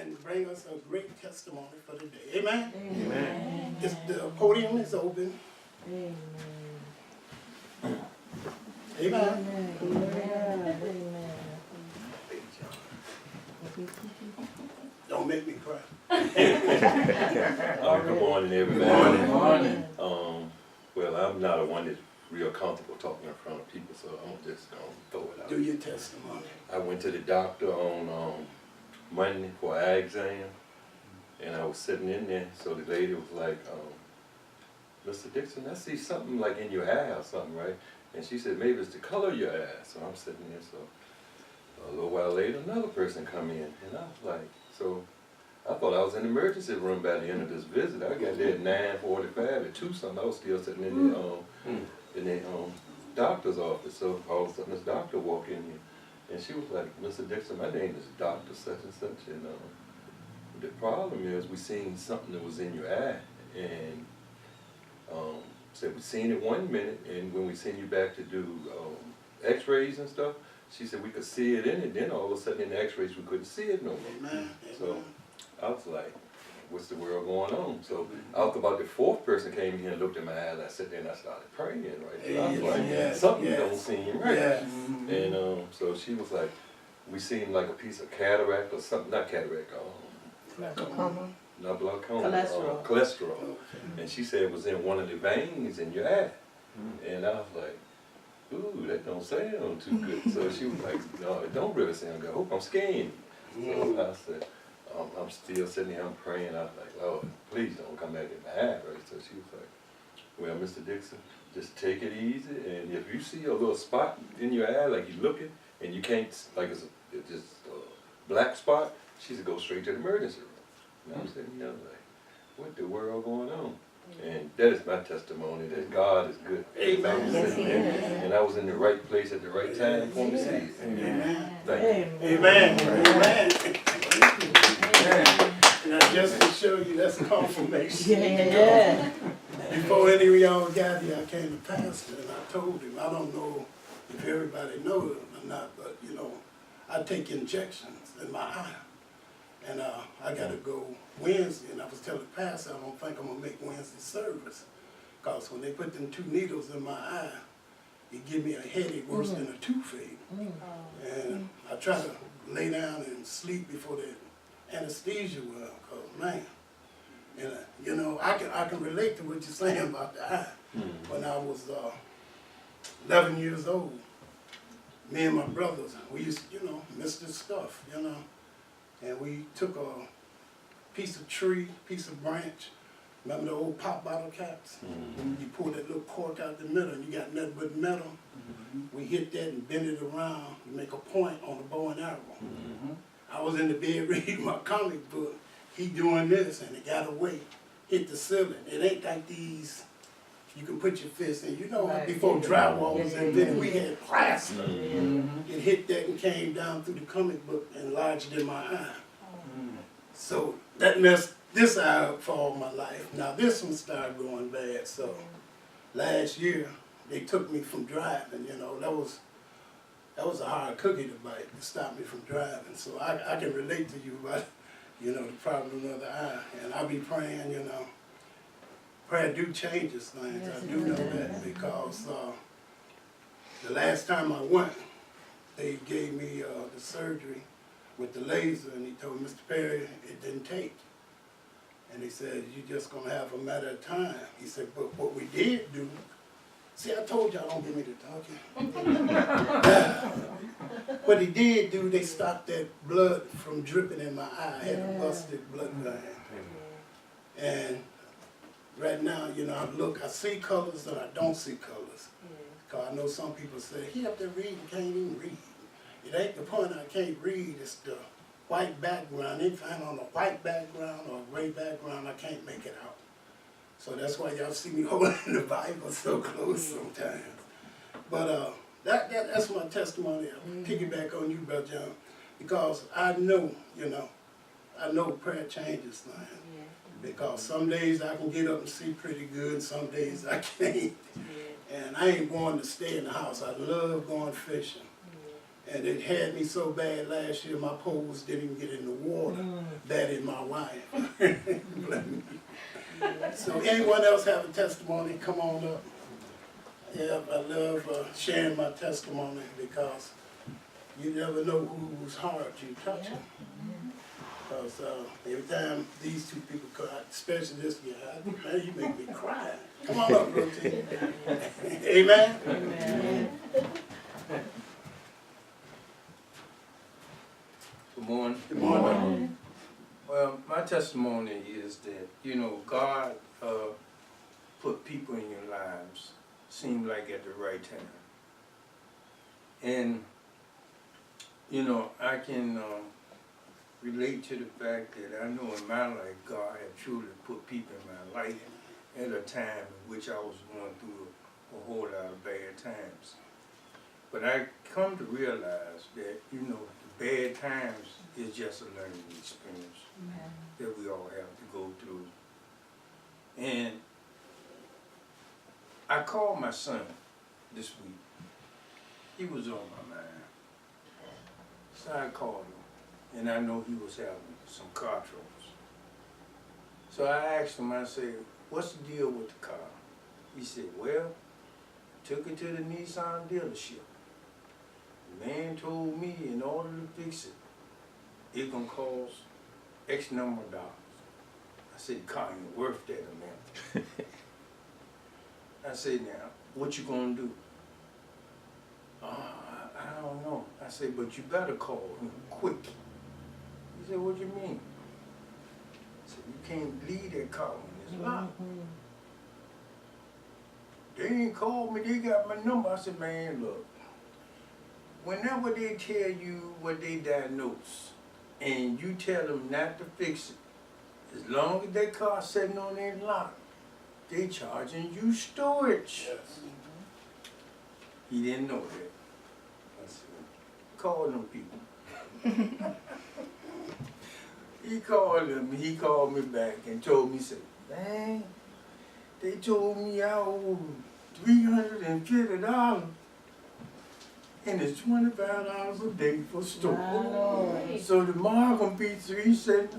and bring us a great testimony for the day. Amen? Amen. The podium is open. Amen. Amen. Amen. Don't make me cry. Good morning, everybody. Good morning. Well, I'm not one that's real comfortable talking in front of people, so I'm just gonna throw it out. Do your testimony. I went to the doctor on Monday for an eye exam, and I was sitting in there, so the lady was like, Mr. Dixon, I see something like in your eye or something, right? And she said, maybe it's the color of your eye. So I'm sitting there, so a little while later, another person come in, and I was like, so I thought I was in the emergency room by the end of this visit. I got there at 9:45, at 2 something, I was still sitting in the doctor's office. So all of a sudden this doctor walked in here, and she was like, Mr. Dixon, my name is Dr. such and such, and the problem is we seen something that was in your eye, and said we seen it 1 minute, and when we send you back to do x-rays and stuff, she said we could see it in it, then all of a sudden in the x-rays we couldn't see it no more. Amen. So I was like, what's the world going on? So after about the fourth person came here and looked in my eyes, I sat there and I started praying, right? So I was like, something don't seem right. Yes. And so she was like, we seen like a piece of cataract or something, not cataract, Glaucoma. not glaucoma, Cholesterol. cholesterol. Okay. And she said it was in one of the veins in your eye. And I was like, ooh, that don't sound too good. So she was like, no, it don't really sound good. I hope I'm scaring you. So I said, I'm still sitting here, I'm praying. I was like, Lord, please don't come back in my eye, right? So she was like, well, Mr. Dixon, just take it easy. And if you see a little spot in your eye, like you're looking, and you can't, like it's just a black spot, she said, go straight to the emergency room. And I'm sitting there like, what the world going on? And that is my testimony that God is good. Amen. I was sitting there, and I was in the right place at the right time for me to see it. Amen. Thank you. Amen. Amen. Now just to show you, that's confirmation. Yeah. Before any of y'all got here, I came to pastor and I told him, I don't know if everybody knows it or not, but you know, I take injections in my eye. And I got to go Wednesday, and I was telling the pastor, I don't think I'm going to make Wednesday service. Because when they put them 2 needles in my eye, it give me a headache worse than a toothache. And I try to lay down and sleep before the anesthesia will, because man, and you know, I can relate to what you're saying about the eye. When I was 11 years old, me and my brothers, we used to, you know, miss this stuff, you know. And we took a piece of tree, piece of branch, remember the old pop bottle caps? You pull that little cork out the middle and you got nothing but metal. We hit that and bend it around and make a point on the bow and arrow. I was in the bed reading my comic book. He doing this and it got away, hit the ceiling. It ain't like these, you can put your fist in. You know, before drywall was invented, we had plaster. It hit that and came down through the comic book and lodged in my eye. So that messed this eye up for all my life. Now this one started going bad. So last year they took me from driving. You know, that was a hard cookie to bite to stop me from driving. So I can relate to you about, you know, the problem of the eye. And I be praying, you know. Prayer do changes things. I do know that because the last time I went, they gave me the surgery with the laser, and he told Mr. Perry it didn't take. And he said, you're just going to have a matter of time. He said, but what we did do, see, I told y'all don't get me to talking. What he did do, they stopped that blood from dripping in my eye. I had a busted blood vein. And right now, you know, I see colors and I don't see colors. Because I know some people say, he up there reading, can't even read. It ain't the point I can't read, it's the white background. Anything on a white background or a gray background, I can't make it out. So that's why y'all see me holding the Bible so close sometimes. But that's my testimony. I piggyback on you, Brother John, because I know, you know, I know prayer changes things. Because some days I can get up and see pretty good, some days I can't. And I ain't going to stay in the house. I love going fishing. And it had me so bad last year, my poles didn't even get in the water. That is my wife. So anyone else have a testimony, come on up. Yeah, I love sharing my testimony because you never know whose heart you touch. Because every time these two people cry, especially this guy, man, you make me cry. Come on up, Routine. Amen? Amen. Good morning. Good morning. Well, my testimony is that, you know, God put people in your lives, seemed like at the right time. And, you know, I can relate to the fact that I know in my life, God had truly put people in my life at a time in which I was going through a whole lot of bad times. But I come to realize that, you know, bad times is just a learning experience that we all have to go through. And I called my son this week. He was on my mind. So I called him, and I know he was having some car troubles. So I asked him, I said, what's the deal with the car? He said, well, I took it to the Nissan dealership. The man told me in order to fix it, it's gonna cost X number of dollars. I said, the car ain't worth that amount. I said, now, what you gonna do? I don't know. I said, but you better call him quick. He said, what do you mean? I said, you can't leave that car on this lot. They ain't called me, they got my number. I said, man, look, whenever they tell you what they diagnose, and you tell them not to fix it, as long as that car sitting on their lot, they charging you storage. Yes. He didn't know that. I said, call them people. He called them, he called me back and told me, said, man, they told me I owe $350 and it's $25 a day for storage. So tomorrow gonna be $375.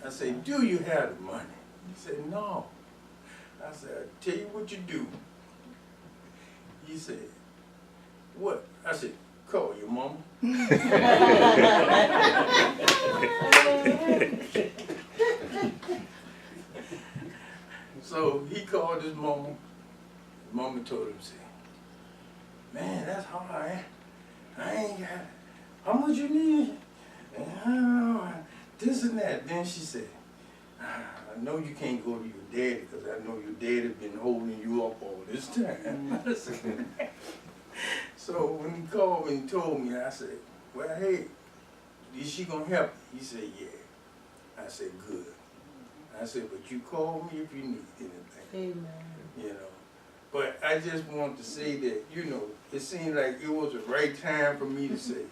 I said, do you have the money? He said, no. I said, I'll tell you what you do. He said, what? I said, call your mama. So he called his mama. His mama told him, say, man, that's hard. I ain't got it. How much you need? This and that. Then she said, I know you can't go to your daddy because I know your daddy been holding you up all this time. So when he called me and told me, I said, well, hey, is she gonna help me? He said, yeah. I said, good. I said, but you call me if you need anything. Amen. You know. But I just want to say that, you know, it seemed like it was the right time for me to say,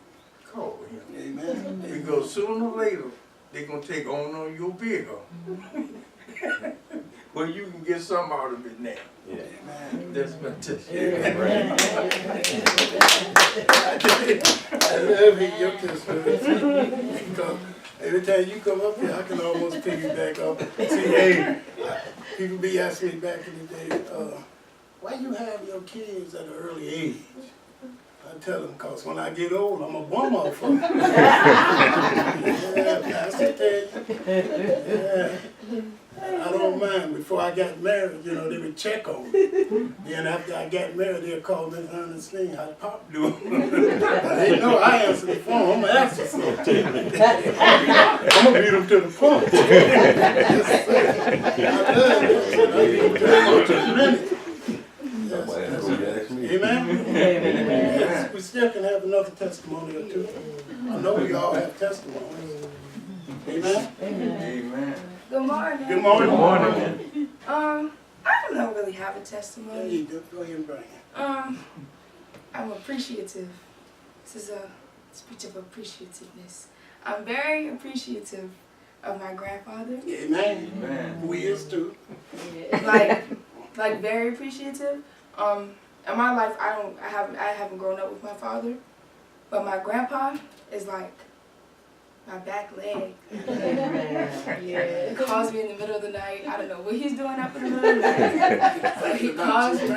call him. Amen. Because sooner or later, they're going to take on your vehicle. Well, you can get something out of it now. Yeah. That's my testimony. I love hearing your testimony. Because every time you come up here, I can almost piggyback up. See, hey, people be asking me back in the day, why you have your kids at an early age? I tell them, because when I get old, I'm a bum off of them. Yeah, Pastor tell you. Yeah. I don't mind. Before I got married, you know, they would check on me. Then after I got married, they'd call me Ernestine, how Pop doing? They know I answer the phone. I'm going to answer something. I'm going to beat them to the punch. Yes, sir. I love it. I beat them to the minute. Amen? Yes, we still can have another testimony or two. I know we all have testimonies. Amen? Amen. Good morning. Good morning. Good morning. I don't really have a There testimony. you go. Go ahead and bring it. I'm appreciative. This is a speech of appreciativeness. I'm very appreciative of my grandfather. Amen. Amen. We is too. Like very appreciative. in my life, I haven't grown up with my father, but my grandpa is like my back leg. Yeah, he calls me in the middle of the night. I don't know what he's doing up in the middle of the night. But he calls me.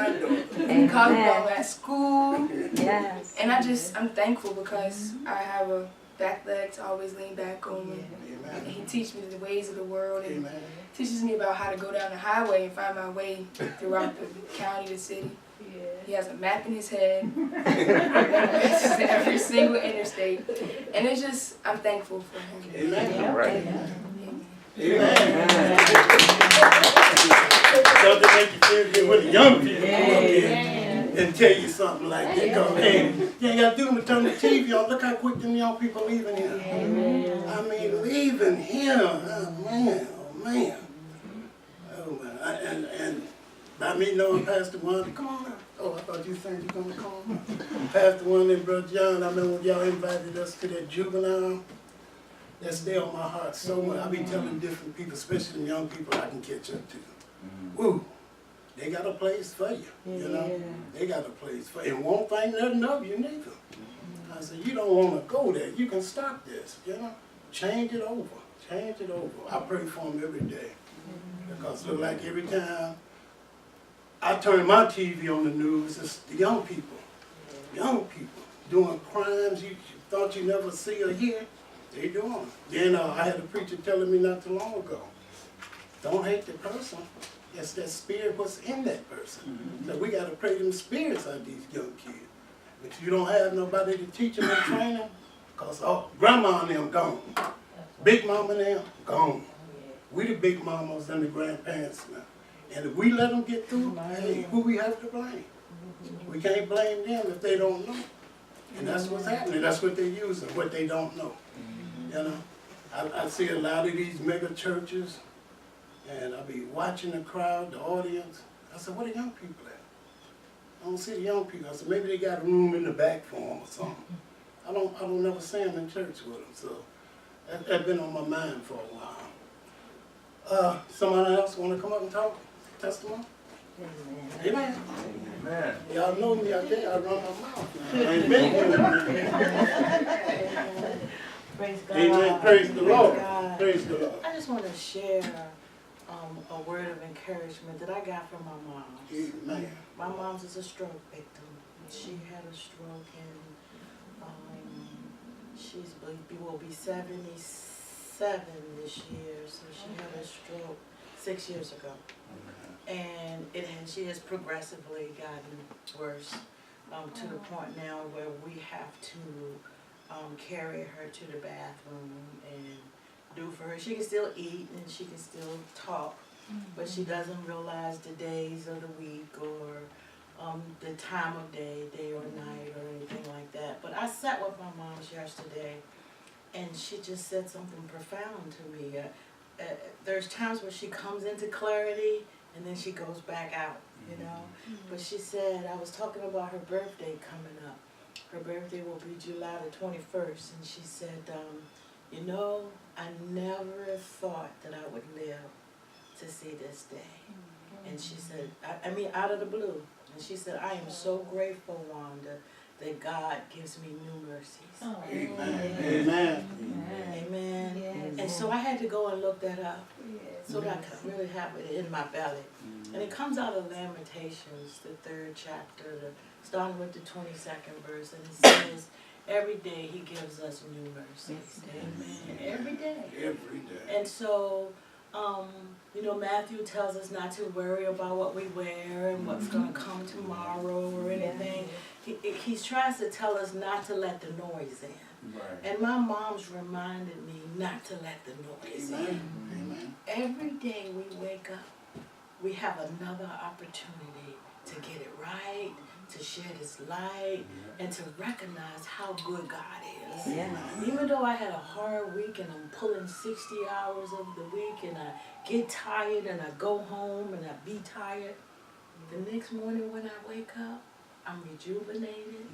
He calls me while I'm at school. Yes. And I'm thankful because I have a back leg to always lean back on. And he teaches me the ways of the world and teaches me about how to go down the highway and find my way throughout the county, the city. He has a map in his head. Every single interstate. And it's just, I'm thankful for him. Amen. Right. Amen. Something make you feel good when the young people come up here and tell you something like that. Go, hey, you ain't got to do nothing but turn the TV on. Look how quick them young people leaving here. I mean, leaving here. Oh, man. Oh, man. Oh, man. And by me knowing Pastor Wanda, come on up. Oh, I thought you said you going to come on. Pastor Wanda and Brother John, I remember when y'all invited us to that juvenile. That stay on my heart so much. I be telling different people, especially the young people I can catch up to. Woo, they got a place for you, you know? They got a place for you. And won't think nothing of you neither. I said, you don't want to go there. You can stop this, you know? Change it over. Change it over. I pray for them every day. Because it look like every time I turn my TV on the news, it's the young people. Young people doing crimes you thought you never see or hear. They doing. Then I had a preacher telling me not too long ago, don't hate the person. It's that spirit what's in that person. So we got to pray them spirits out of these young kids. But you don't have nobody to teach them and train them, because grandma and them gone. Big mama and them gone. We the big mamas and the grandparents now. And if we let them get through, hey, who we have to blame? We can't blame them if they don't know. And that's what's happening. That's what they're using, what they don't know. You know, I see a lot of these mega churches, and I be watching the crowd, the audience. I said, where the young people at? I don't see the young people. I said, maybe they got room in the back for them or something. I don't never see them in church with them. So that's been on my mind for a while. Someone else want to come up and talk? Testimony? Amen. Amen. Y'all know me out there. I run my mouth. I ain't been here. Praise God. Amen. Praise the Lord. God. Praise the Lord. I just want to share a word of encouragement that I got from my mom. Amen. My mom's is a stroke victim. She had a stroke and she will be 77 this year. So she had a stroke 6 years ago. And she has progressively gotten worse to the point now where we have to carry her to the bathroom and do for her. She can still eat and she can still talk, but she doesn't realize the days of the week or the time of day or night or anything like that. But I sat with my mom yesterday and she just said something profound to me. There's times where she comes into clarity and then she goes back out, you know. But she said, I was talking about her birthday coming up. Her birthday will be July the 21st. And she said, you know, I never thought that I would live to see this day. And she said, I mean, out of the blue. And she said, I am so grateful, Wanda, that God gives me new mercies. Oh, amen. Amen. Amen. Yes. And so I had to go and look that up so that I could really have it in my belly. And it comes out of Lamentations, the 3rd chapter, starting with the 22nd verse. And it says, every day he gives us new mercies. Amen. Every day. Every day. And so, you know, Matthew tells us not to worry about what we wear and what's going to come tomorrow or anything. He tries to tell us not to let the noise in. Right. And my mom's reminded me not to let the noise in. Amen. Every day we wake up, we have another opportunity to get it right, to share this light, and to recognize how good God is. Yeah. Even though I had a hard week and I'm pulling 60 hours of the week and I get tired and I go home and I be tired, the next morning when I wake up, I'm rejuvenated.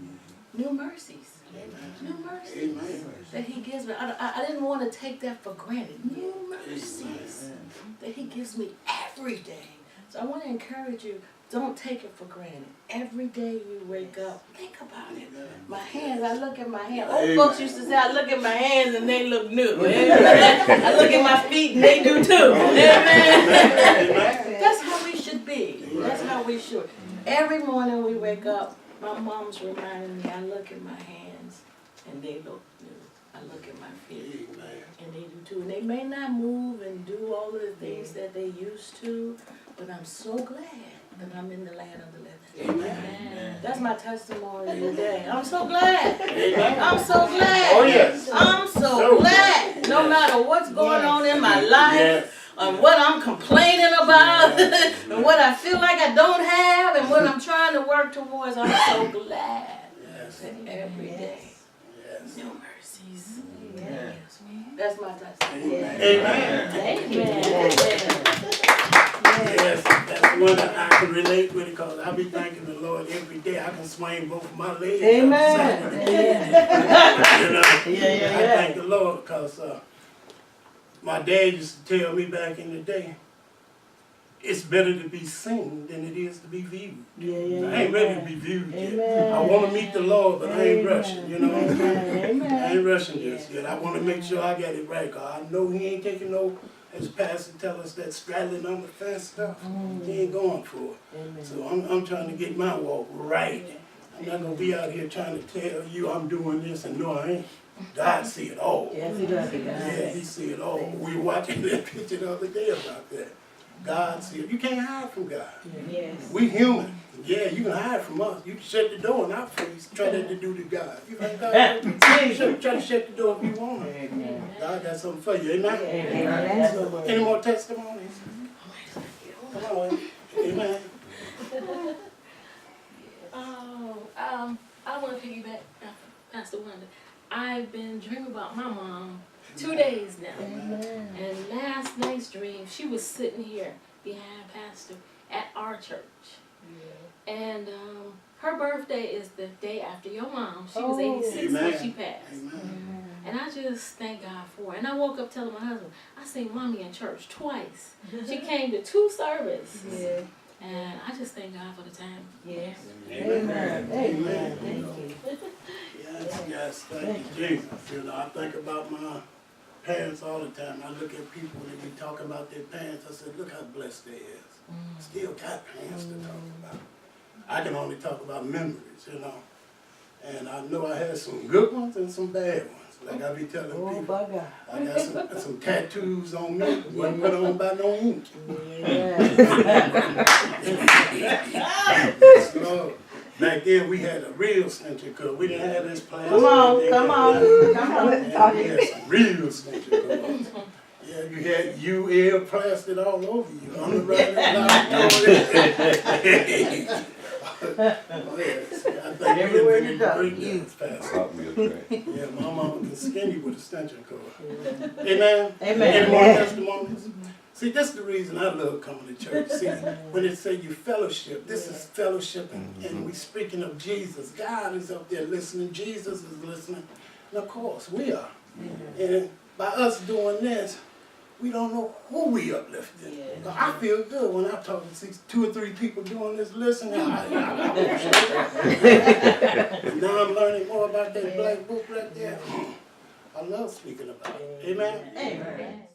New mercies. Amen. New mercies Amen. that he gives me. I didn't want to take that for granted. New mercies that he gives me every day. So I want to encourage you don't take it for granted. Every day you wake up, think about it. My hands, I look at my hands. Old folks used to say, I look at my hands and they look new. Amen. I look at my feet and they do too. Amen. That's how we should be. That's how we should. Every morning we wake up, my mom's reminding me, I look at my hands and they look new. I look at my feet and they do too. And they may not move and do all of the things that they used to, but I'm so glad that I'm in the land of the living. Amen. That's my testimony today. I'm so glad. I'm so glad. Oh, yes. I'm so glad. No matter what's going on in my life, and what I'm complaining about, and what I feel like I don't have, and what I'm trying to work towards, I'm so glad that every day, new mercies. That's my testimony. Amen. Amen. Yes, that's one that I can relate with because I be thanking the Lord every day. I can swing both of my legs. Amen. You know, I thank the Lord because my dad used to tell me back in the day, it's better to be seen than it is to be viewed. I ain't ready to be viewed yet. I want to meet the Lord, but I ain't rushing, you know what I'm saying? I ain't rushing just yet. I want to make sure I got it right, because I know he ain't taking no, as Pastor tell us, that straddling on the fence stuff. He ain't going for it. So I'm trying to get my walk right. I'm not going to be out here trying to tell you I'm doing this and no I ain't. God see it all. Yes, he does. Yeah, he see it all. We were watching that picture the other day about that. God see it. You can't hide from God. Yes. We human. Yeah, you can hide from us. You can shut the door in our face, try that to do to God. You think God try to shut the door if you want to. God got something for you. Amen? Amen. Any more testimonies? Come on. Amen. I want to piggyback Pastor Wanda. I've been dreaming about my mom 2 days now. And last night's dream, she was sitting here behind Pastor at our church. And her birthday is the day after your mom. She was 86 when she passed. And I just thank God for her. And I woke up telling my husband, I seen Mommy in church twice. She came to 2 services. And I just thank God for the time. Yes. Amen. Amen. Thank you. Yes, thank you, Jesus. You know, I think about my parents all the time. I look at people and they be talking about their parents. I said, look how blessed they is. Still got parents to talk about. I can only talk about memories, you know. And I know I had some good ones and some bad ones. Like I be telling people, I got some tattoos on me, wasn't put on by no ink. So, back then we had a real stencher cut. We didn't have this plastic. Come on. And we had some real stencher cuts. Yeah, you had UL plastered all over you. On the right and oh, yes. I think Everywhere we you go, yeah, my mama was skinny with a stencher cord. Amen? Amen. Any more testimonies? See, this is the reason I love coming to church. See, when they say you fellowship, this is fellowship, and we speaking of Jesus. God is up there listening. Jesus is listening. And of course, we are. And by us doing this, we don't know who we uplifting. But I feel good when I talk to 2 or 3 people doing this listening. And now I'm learning more about that black book right there. I love speaking about it. Amen? Amen.